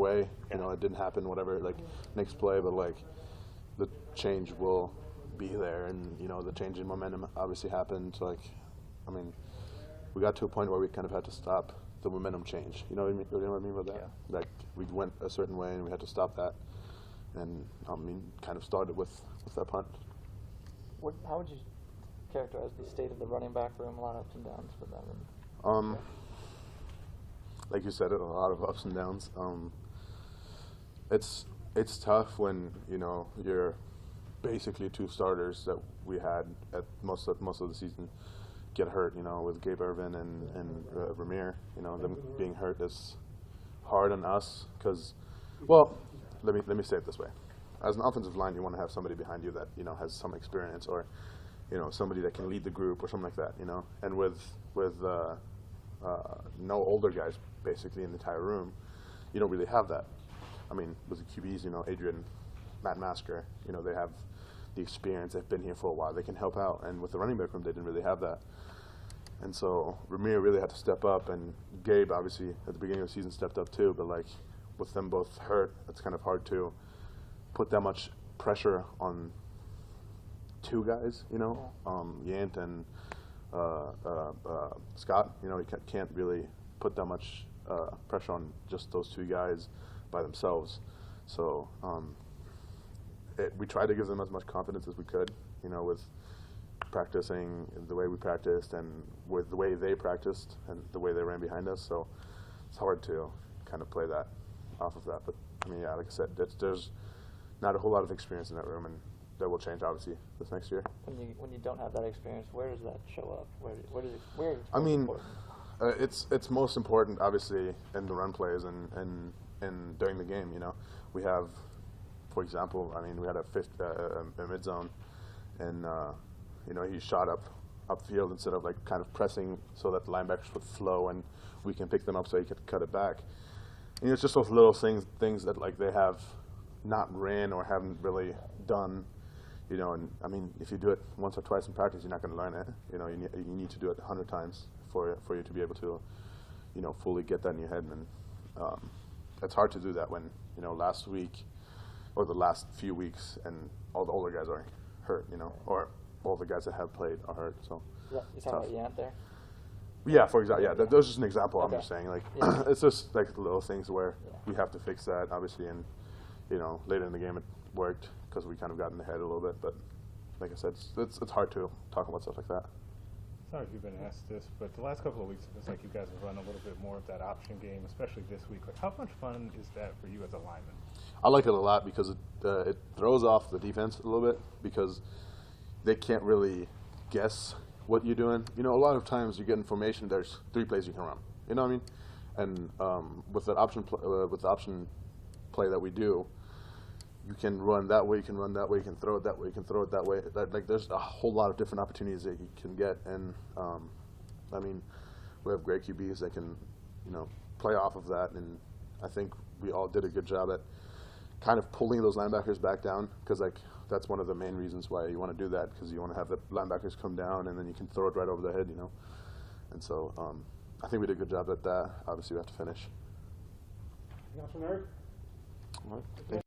way. You know, it didn't happen, whatever, like next play, but like the change will be there, and you know, the change in momentum obviously happened. Like, I mean, we got to a point where we kind of had to stop the momentum change. You know what I mean? You know what I mean by that? Yeah. Like we went a certain way, and we had to stop that. And I mean, kind of started with that punt. How would you characterize the state of the running back room? A lot of ups and downs for them. Like you said, a lot of ups and downs. It's tough when you know you're basically two starters that we had at most of the season get hurt. You know, with Gabe Irvin and Ramir. You know, them being hurt is hard on us because, well, let me say it this way: as an offensive line, you want to have somebody behind you that you know has some experience, or you know somebody that can lead the group or something like that. You know, and with no older guys basically in the entire room, you don't really have that. I mean, with the QBs, you know, Adrian, Matt Masker, you know, they have the experience. They've been here for a while. They can help out. And with the running back room, they didn't really have that. And so Ramir really had to step up, and Gabe obviously at the beginning of the season stepped up too. But like with them both hurt, it's kind of hard to put that much pressure on two guys. You know, Yant and Scott. You know, you can't really put that much pressure on just those two guys by themselves. So we tried to give them as much confidence as we could, you know, with practicing the way we practiced and with the way they practiced and the way they ran behind us. So it's hard to kind of play that off of that. But I mean, yeah, like I said, there's not a whole lot of experience in that room, and that will change obviously this next year. When you don't have that experience, where does that show up? Where is it I mean, important? it's most important obviously in the run plays and during the game. You know, we have, for example, I mean, we had a mid zone, and you know, he shot upfield instead of like kind of pressing so that the linebackers would flow and we can pick them up so he could cut it back. And it's just those little things that like they have not ran or haven't really done. You know, and I mean, if you do it once or twice in practice, you're not going to learn it. You know, you need to do it 100 times for you to be able to, you know, fully get that in your head. And it's hard to do that when, you know, last week or the last few weeks and all the older guys are hurt, you know, or all the guys that have played are hurt. So you're talking about Yant there? Yeah, for example, yeah, that was just an example. Okay. I'm just saying, like, Yeah. it's just like little things where we have to fix that, obviously, and you know, later in the game it worked because we kind of got in the head a little bit. But like I said, it's hard to talk about stuff like that. Sorry if you've been asked this, but the last couple of weeks, it feels like you guys have run a little bit more of that option game, especially this week. Like, how much fun is that for you as a lineman? I like it a lot because it throws off the defense a little bit because they can't really guess what you're doing. You know, a lot of times you get information. There's 3 plays you can run. You know what I mean? And with that option with the option play that we do, you can run that way, you can run that way, you can throw it that way, you can throw it that way. Like there's a whole lot of different opportunities that you can get. And I mean, we have great QBs that can, you know, play off of that. And I think we all did a good job at kind of pulling those linebackers back down because like that's one of the main reasons why you want to do that, because you want to have the linebackers come down and then you can throw it right over their head, you know. And so I think we did a good job at that. Obviously, we have to finish. Anything else from Eric? All right.